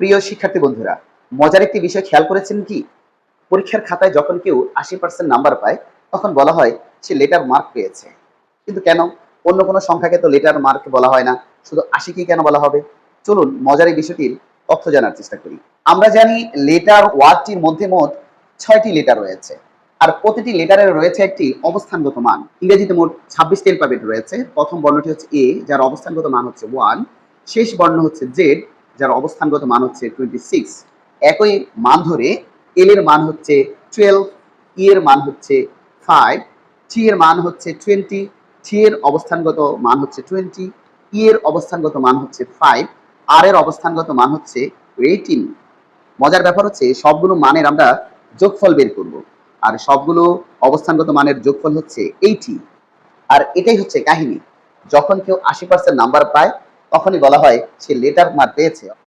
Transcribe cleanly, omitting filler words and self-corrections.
প্রিয় শিক্ষার্থী বন্ধুরা, মজার একটি বিষয় খেয়াল করেছেন কি? পরীক্ষার খাতায় যখন কেউ 80% নাম্বার পায়, তখন বলা হয় সে লেটার মার্ক পেয়েছে। কিন্তু কেন? অন্য কোনো সংখ্যাকে তো লেটার মার্ক বলা হয় না, শুধু 80কেই কেন বলা হবে? চলুন মজার এই বিষয়টির তথ্য জানার চেষ্টা করি। আমরা জানি লেটার ওয়ার্ডটির মধ্যে মোট 6টি লেটার রয়েছে। আর প্রতিটি লেটারের রয়েছে একটি অবস্থানগত মান। ইংরেজিতে মোট 26টি অ্যালফাবেট রয়েছে। প্রথম বর্ণটি হচ্ছে এ, যার অবস্থানগত মান হচ্ছে 1। শেষ বর্ণ হচ্ছে জেড, যার অবস্থানগত মান হচ্ছে 26। একই মান ধরে এল এর মান হচ্ছে 12, ই এর মান হচ্ছে 5, টি এর মান হচ্ছে 20, টি এর অবস্থানগত মান হচ্ছে 20, ই এর অবস্থানগত মান হচ্ছে 5, আর এর অবস্থানগত মান হচ্ছে 18। মজার ব্যাপার হচ্ছে সবগুলো মানের আমরা যোগফল বের করব, আর সবগুলো অবস্থানগত মানের যোগফল হচ্ছে 80। আর এটাই হচ্ছে কাহিনী, যখন কেউ 80% নাম্বার পায় তখনই বলা হয় সে লেটার মার্ক পেয়েছে।